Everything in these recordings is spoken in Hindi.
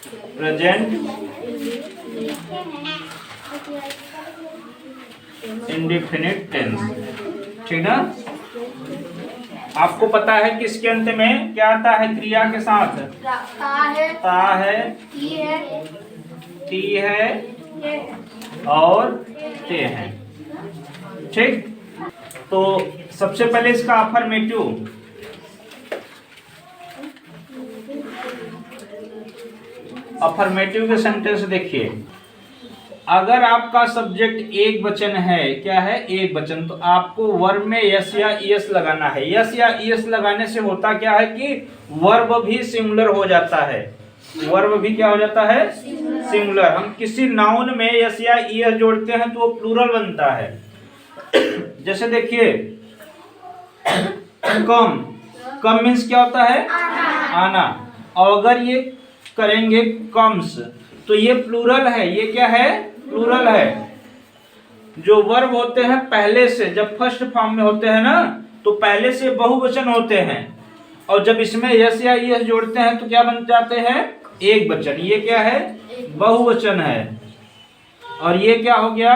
Present indefinite tense. ठीक ना। आपको पता है कि इसके अंत में क्या आता है क्रिया के साथ? ता है, ती है और ते है। ठीक। तो सबसे पहले इसका अफर्मेटिव, अफर्मेटिव के सेंटेंस देखिए। अगर आपका सब्जेक्ट एक वचन है, क्या है? एक वचन, तो आपको वर्ब में यस या ईएस लगाना है। यस या ईएस लगाने से होता क्या है कि वर्ब भी सिंगुलर हो जाता है। वर्ब भी क्या हो जाता है? सिंगुलर। हम किसी नाउन में यस या ईएस जोड़ते हैं तो वो प्लूरल बनता है। जैसे देखिए कम, कम मीन्स क्या होता है? आना। और अगर ये करेंगे कम्स, तो ये प्लूरल है। ये क्या है? प्लूरल है। जो वर्ब होते हैं पहले से, जब फर्स्ट फॉर्म में होते हैं ना, तो पहले से बहुवचन होते हैं, और जब इसमें यस या ईएस जोड़ते हैं तो क्या बन जाते हैं? एक वचन। ये क्या है? बहुवचन है। और ये क्या हो गया?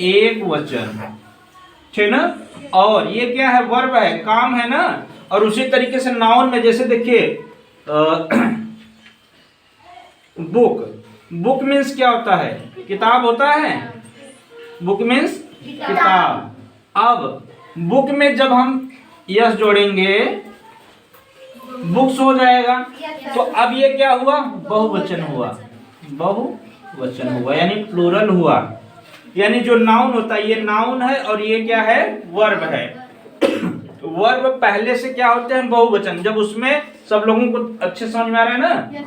एक वचन। ठीक ना। और ये क्या है? वर्ब है, काम है ना। और उसी तरीके से नाउन में जैसे देखिए बुक, बुक मीन्स क्या होता है? किताब होता है। बुक मीन्स किताब। अब बुक में जब हम यस जोड़ेंगे बुक्स हो जाएगा। तो अब ये क्या हुआ? बहुवचन हुआ। बहुवचन हुआ यानी प्लूरल हुआ। यानी जो नाउन होता है, ये नाउन है और ये क्या है? वर्ब है। वर्ब पहले से क्या होते हैं? बहुवचन। जब उसमें सब लोगों को अच्छे समझ में आ रहा है ना?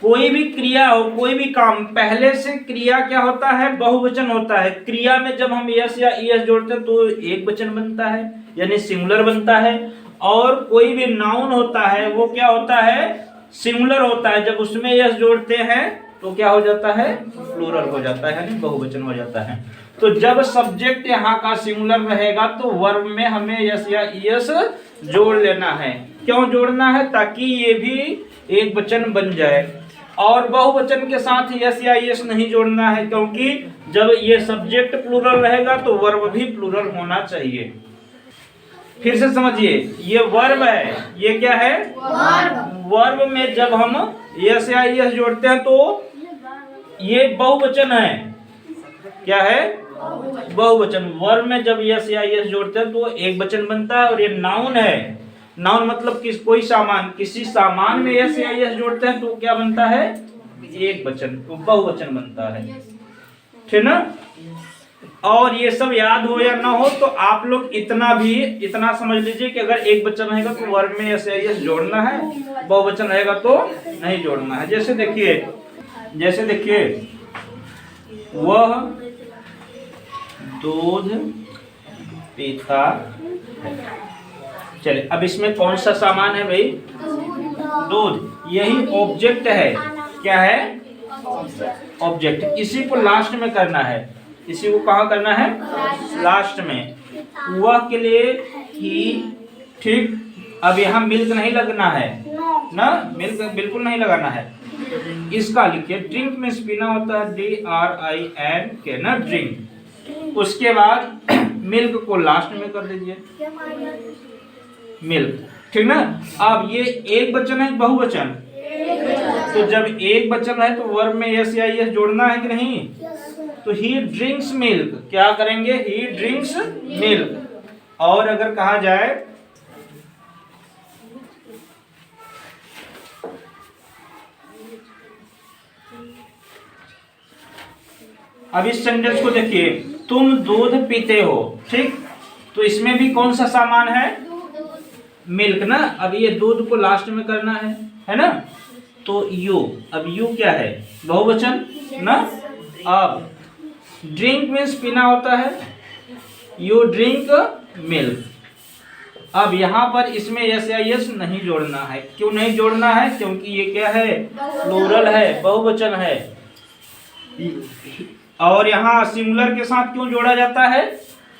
कोई भी क्रिया हो, कोई भी काम, पहले से क्रिया क्या होता है? बहुवचन होता है। क्रिया में जब हम यस या ईएस जोड़ते हैं तो एक वचन बनता है, यानी सिंगुलर बनता है। और कोई भी नाउन होता है वो क्या होता है? सिंगुलर होता है। जब उसमें यस जोड़ते हैं तो क्या हो जाता है? प्लूरल हो जाता है, यानी बहुवचन हो जाता है। तो जब सब्जेक्ट यहाँ का सिंगुलर रहेगा तो वर्ब में हमें यस या ईएस जोड़ लेना है। क्यों जोड़ना है? ताकि ये भी एक वचन बन जाए। और बहुवचन के साथ यस या ईएस नहीं जोड़ना है, क्योंकि जब ये सब्जेक्ट प्लूरल रहेगा तो वर्ब भी प्लूरल होना चाहिए। फिर से समझिए, ये वर्ब है। ये क्या है? वर्ब में जब हम यस या ईएस जोड़ते हैं तो ये बहुवचन है। क्या है? बहुवचन। वर्ब में जब यस या ईएस जोड़ते हैं तो एक वचन बनता है। और ये नाउन है। नाउन मतलब कोई सामान, किसी सामान में यस या ईएस जोड़ते हैं तो क्या बनता है? एक वचन, तो बहुवचन बनता है। ठीक ना। और ये सब याद हो या ना हो तो आप लोग इतना समझ लीजिए कि अगर एक वचन रहेगा तो वर्ब में यस या ईएस जोड़ना है, बहुवचन रहेगा तो नहीं जोड़ना है। जैसे देखिए वह दूध पीता है। चलिए, अब इसमें कौन सा सामान है भाई? दूध। यही ऑब्जेक्ट है। क्या है? ऑब्जेक्ट। इसी को लास्ट में करना है। इसी को कहाँ करना है? लास्ट में। वह के लिए ही। ठीक। अब यहाँ मिल्क नहीं लगना है ना, मिल्क बिल्कुल नहीं लगाना है। इसका लिखिए ड्रिंक में पीना होता है, DRINK ना, ड्रिंक। उसके बाद मिल्क को लास्ट में कर दीजिए, मिल्क। ठीक ना। अब ये एक वचन है, बहुवचन। तो जब एक वचन है तो वर्ब में यस या ईएस जोड़ना है कि नहीं? तो ही ड्रिंक्स मिल्क। क्या करेंगे? ही ड्रिंक्स मिल्क। और अगर कहा जाए अब इस सेंटेंस को देखिए, तुम दूध पीते हो। ठीक। तो इसमें भी कौन सा सामान है? मिल्क ना। अब ये दूध को लास्ट में करना है ना। तो यू, अब यू क्या है? बहुवचन ना। अब ड्रिंक मीन्स पीना होता है, यू ड्रिंक मिल्क। अब यहाँ पर इसमें यस या यस नहीं जोड़ना है। क्यों नहीं जोड़ना है? क्योंकि ये क्या है? प्लूरल है, बहुवचन है। और यहाँ सिंगुलर के साथ क्यों जोड़ा जाता है?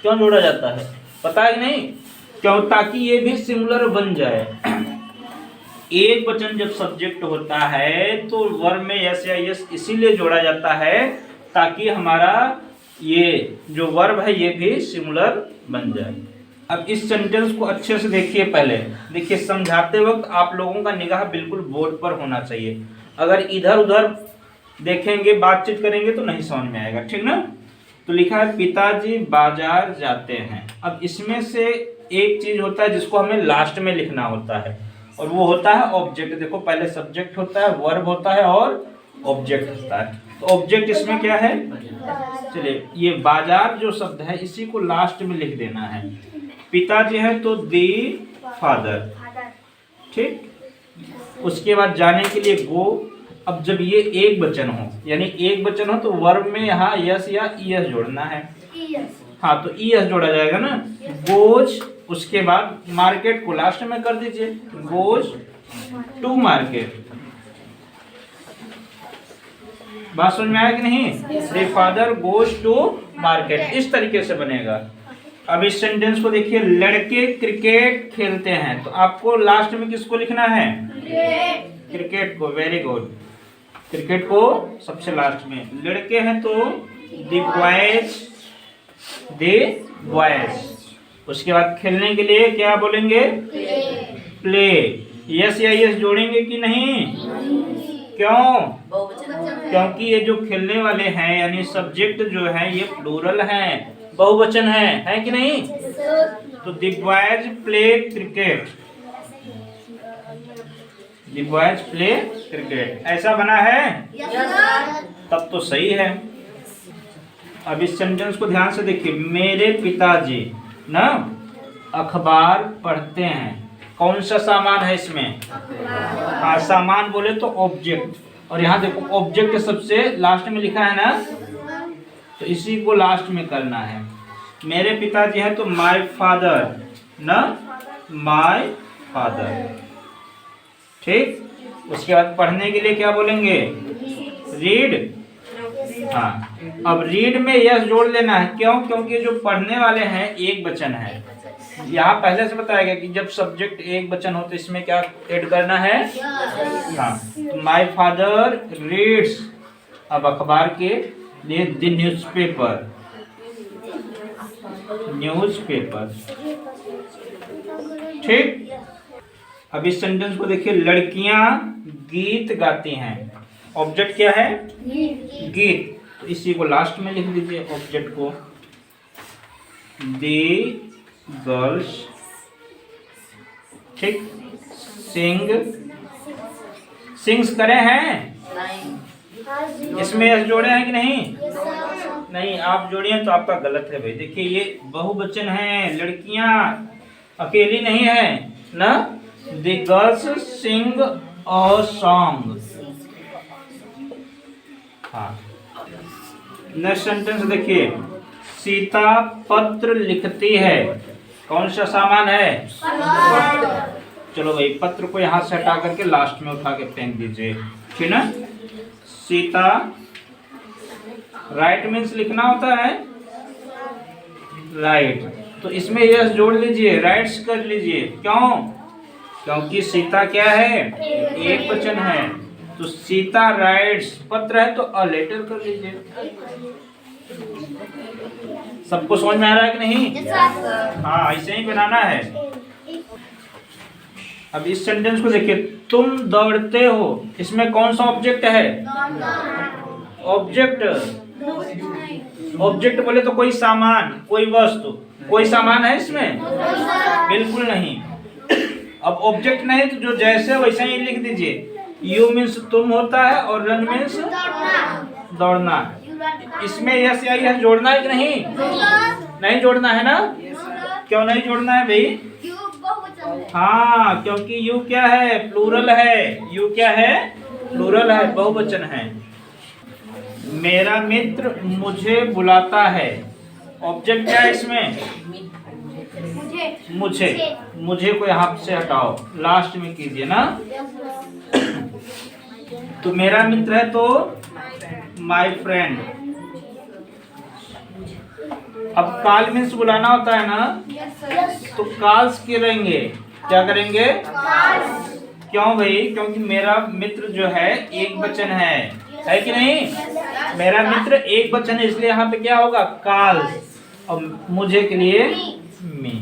क्यों जोड़ा जाता है पता है नहीं? क्यों? ताकि ये भी सिंगुलर बन जाए। एक वचन जब सब्जेक्ट होता है तो वर्ब में यस या यस इसीलिए जोड़ा जाता है ताकि हमारा ये जो वर्ब है ये भी सिंगुलर बन जाए। अब इस सेंटेंस को अच्छे से देखिए। पहले देखिए, समझाते वक्त आप लोगों का निगाह बिल्कुल बोर्ड पर होना चाहिए। अगर इधर उधर देखेंगे, बातचीत करेंगे तो नहीं समझ में आएगा, ठीक ना। तो लिखा है पिताजी बाजार जाते हैं। अब इसमें से एक चीज होता है जिसको हमें लास्ट में लिखना होता है और वो होता है ऑब्जेक्ट। देखो, पहले सब्जेक्ट होता है, वर्ब होता है और ऑब्जेक्ट होता है। तो ऑब्जेक्ट इसमें क्या है, चलिए ये बाजार जो शब्द है इसी को लास्ट में लिख देना है। पिताजी है तो दी फादर, ठीक। उसके बाद जाने के लिए गो। अब जब ये एक वचन हो, यानी एक वचन हो तो वर्ब में यहाँ यस या ईएस जोड़ना है। हाँ, तो ईएस जोड़ा जाएगा ना। गोज, उसके बाद मार्केट को लास्ट में कर दीजिए, गोज टू मार्केट। बात समझ में आया कि नहीं? The father goes to market, इस तरीके से बनेगा। अब इस सेंटेंस को देखिए, लड़के क्रिकेट खेलते हैं। तो आपको लास्ट में किसको लिखना है? क्रिकेट को। वेरी गुड, क्रिकेट को सबसे लास्ट में। लड़के हैं तो द बॉयज। उसके बाद खेलने के लिए क्या बोलेंगे? प्ले। यस या यस जोड़ेंगे कि नहीं? क्यों? क्योंकि ये जो खेलने वाले हैं यानी सब्जेक्ट जो है ये प्लूरल है, बहुवचन है कि नहीं? तो the boys play cricket, the boys play cricket, ऐसा बना है? तब तो सही है। अब इस सेंटेंस को ध्यान से देखिए, मेरे पिताजी ना अखबार पढ़ते हैं। कौन सा सामान है इसमें? हाँ, सामान बोले तो ऑब्जेक्ट। और यहाँ देखो ऑब्जेक्ट सबसे लास्ट में लिखा है ना, तो इसी को लास्ट में करना है। मेरे पिताजी है तो माय फादर ना, माय फादर, ठीक। उसके बाद पढ़ने के लिए क्या बोलेंगे? रीड। हाँ, अब रीड में यस जोड़ लेना है। क्यों? क्योंकि जो पढ़ने वाले हैं एक वचन है। यहाँ पहले से बताया गया कि जब सब्जेक्ट एक वचन हो तो इसमें क्या ऐड करना है? हाँ, तो माय फादर रीड्स, अब अखबार के लिए द न्यूज़पेपर, ठीक। अब इस सेंटेंस को देखिए, लड़कियां गीत गाती हैं। ऑब्जेक्ट क्या है? गीत। तो इसी को लास्ट में लिख दीजिए ऑब्जेक्ट को। दी गर्ल्स, ठीक। सिंग्स करे हैं, इसमें यस जोड़े हैं कि नहीं? नहीं, आप जोड़िए तो आपका गलत है भाई। देखिए ये बहुवचन है, लड़कियां अकेली नहीं है ना। The girls sing a song. हाँ, नेक्स्ट सेंटेंस देखिए, सीता पत्र लिखती है। कौन सा सामान है? पत्र। चलो भाई, पत्र को यहाँ से हटा करके लास्ट में उठा के फेंक दीजिए, ठीक ना। सीता, राइट मीन्स लिखना होता है, राइट। तो इसमें यस जोड़ लीजिए, राइट्स कर लीजिए। क्यों? क्योंकि सीता क्या है? एक वचन है। तो सीता राइट्स, पत्र है तो अ लेटर कर लीजिए। सबको समझ में आ रहा है कि नहीं? हाँ, ऐसे ही बनाना है। अब इस सेंटेंस को देखिए, तुम दौड़ते हो। इसमें कौन सा ऑब्जेक्ट है? ऑब्जेक्ट बोले तो कोई सामान, कोई वस्तु। कोई सामान है इसमें? बिल्कुल नहीं। अब ऑब्जेक्ट नहीं तो जो जैसे वैसे ही लिख दीजिए। यू मीन्स तुम होता है और रन मीन्स दौड़ना। इसमें यस या यस जोड़ना है कि नहीं? नहीं जोड़ना है ना। क्यों नहीं जोड़ना है भाई? हाँ, क्योंकि यू क्या है? प्लूरल है। यू क्या है? प्लूरल है, बहुवचन है। मेरा मित्र मुझे बुलाता है। ऑब्जेक्ट क्या है इसमें? मुझे को यहाँ से हटाओ, लास्ट में कीजिए ना। तो मेरा मित्र है तो माय फ्रेंड। अब कॉल मीन्स बुलाना होता है ना, तो कॉल्स करेंगे। क्या करेंगे? क्यों भाई? क्योंकि मेरा मित्र जो है एक वचन है कि नहीं? मेरा मित्र एक वचन है, इसलिए यहाँ पे क्या होगा? कॉल्स। और मुझे के लिए me.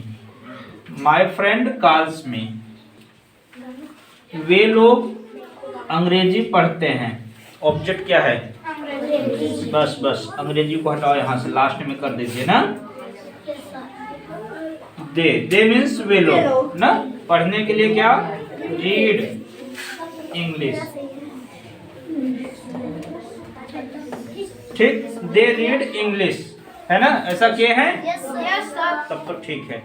My friend calls me. वे लोग अंग्रेजी पढ़ते हैं। ऑब्जेक्ट क्या है? बस अंग्रेजी को हटाओ यहाँ से, लास्ट में कर दीजिए ना। दे मीन्स वे लोग ना, पढ़ने के लिए क्या? Read English. ठीक, दे रीड इंग्लिश, है ना? ऐसा किए हैं? Yes sir. तब तो ठीक है।